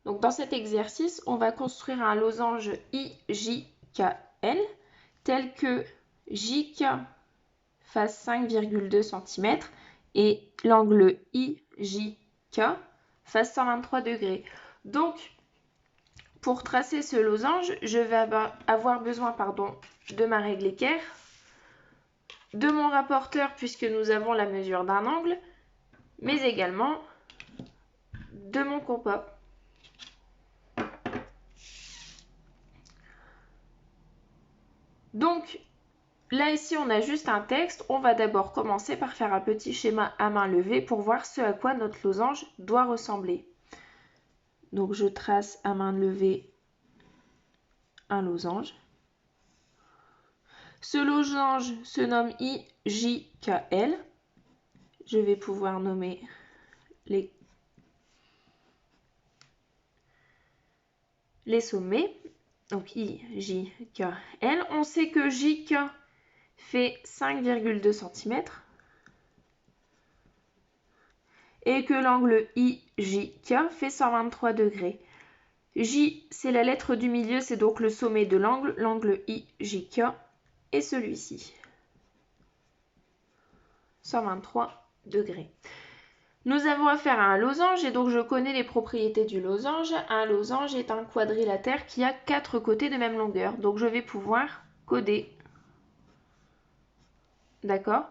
Donc dans cet exercice, on va construire un losange IJKL tel que JK fasse 5,2 cm et l'angle IJK fasse 123 degrés. Donc, pour tracer ce losange, je vais avoir besoin de ma règle équerre, de mon rapporteur puisque nous avons la mesure d'un angle, mais également de mon compas. Donc, là ici on a juste un texte, on va d'abord commencer par faire un petit schéma à main levée pour voir ce à quoi notre losange doit ressembler. Donc je trace à main levée un losange. Ce losange se nomme IJKL. Je vais pouvoir nommer les sommets. Donc IJKL. On sait que JK fait 5,2 cm et que l'angle IJK fait 123 degrés. J, c'est la lettre du milieu, c'est donc le sommet de l'angle. L'angle IJK est celui-ci. 123 degrés. Nous avons affaire à un losange et donc je connais les propriétés du losange. Un losange est un quadrilatère qui a 4 côtés de même longueur. Donc je vais pouvoir coder. D'accord ?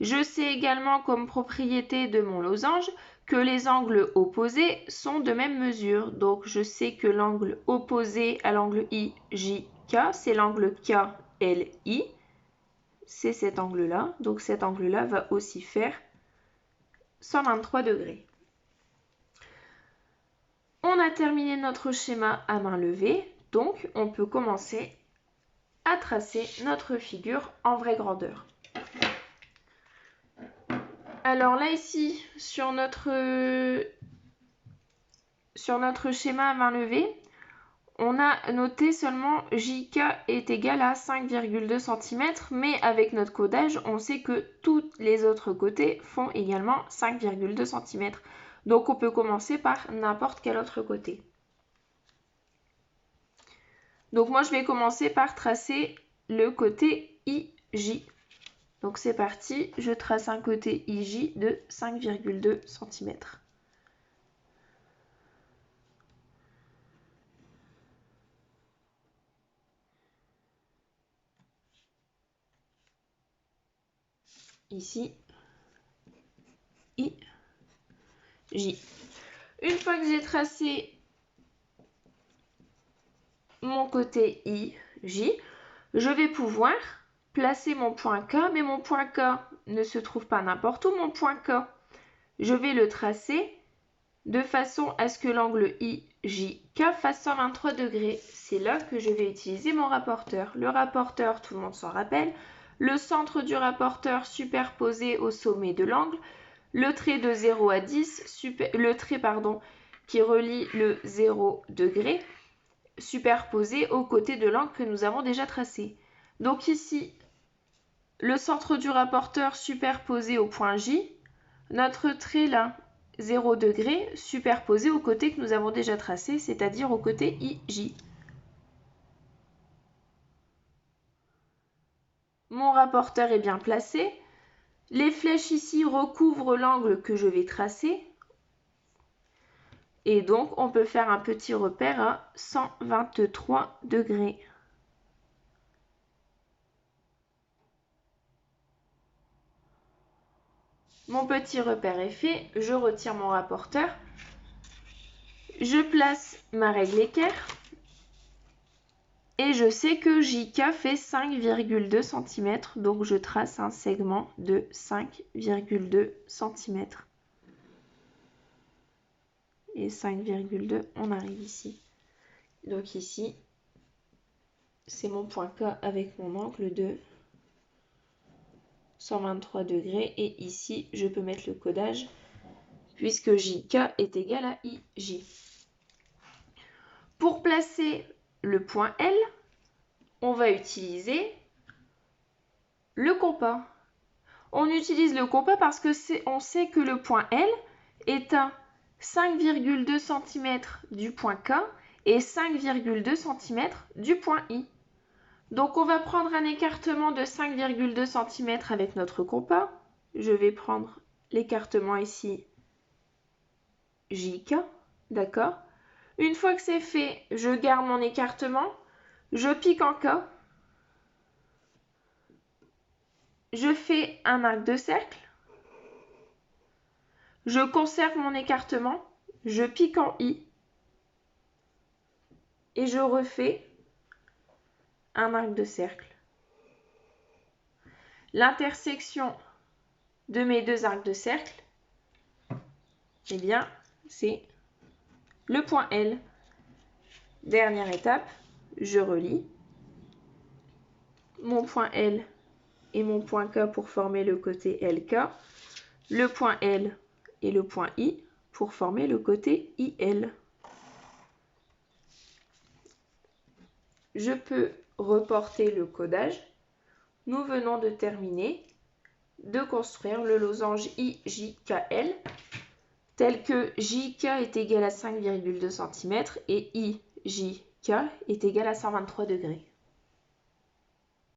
Je sais également comme propriété de mon losange que les angles opposés sont de même mesure. Donc je sais que l'angle opposé à l'angle IJK, c'est l'angle KLI. C'est cet angle-là. Donc cet angle-là va aussi faire 123 degrés. On a terminé notre schéma à main levée, donc on peut commencer à tracer notre figure en vraie grandeur. Alors là ici, sur notre schéma à main levée, on a noté seulement JK est égal à 5,2 cm, mais avec notre codage, on sait que tous les autres côtés font également 5,2 cm. Donc on peut commencer par n'importe quel autre côté. Donc moi je vais commencer par tracer le côté IJ. Donc c'est parti, je trace un côté IJ de 5,2 cm. Ici, IJ. Une fois que j'ai tracé mon côté IJ, je vais pouvoir placer mon point K, mais mon point K ne se trouve pas n'importe où. Mon point K, je vais le tracer de façon à ce que l'angle IJK fasse 123 degrés. C'est là que je vais utiliser mon rapporteur. Le rapporteur, tout le monde s'en rappelle, le centre du rapporteur superposé au sommet de l'angle, le trait de 0 à 10, le trait qui relie le 0 degré, superposé aux côtés de l'angle que nous avons déjà tracé. Donc ici, le centre du rapporteur superposé au point J, notre trait là, 0 degré, superposé au côté que nous avons déjà tracé, c'est-à-dire au côté IJ. Mon rapporteur est bien placé. Les flèches ici recouvrent l'angle que je vais tracer. Et donc, on peut faire un petit repère à 123 degrés. Mon petit repère est fait, je retire mon rapporteur. Je place ma règle équerre. Et je sais que JK fait 5,2 cm, donc je trace un segment de 5,2 cm. Et 5,2, on arrive ici. Donc ici, c'est mon point K avec mon angle de 123 degrés. Et ici, je peux mettre le codage puisque JK est égal à IJ. Pour placer le point L, on va utiliser le compas. On utilise le compas parce que on sait que le point L est à 5,2 cm du point K et 5,2 cm du point I. Donc on va prendre un écartement de 5,2 cm avec notre compas. Je vais prendre l'écartement ici JK, d'accord? Une fois que c'est fait, je garde mon écartement, je pique en K, je fais un arc de cercle, je conserve mon écartement, je pique en I et je refais un arc de cercle. L'intersection de mes deux arcs de cercle, eh bien, c'est le point L. Dernière étape, je relie mon point L et mon point K pour former le côté LK, le point L et le point I pour former le côté IL. Je peux reporter le codage. Nous venons de terminer de construire le losange IJKL tel que JK est égal à 5,2 cm et IJK est égal à 123 degrés.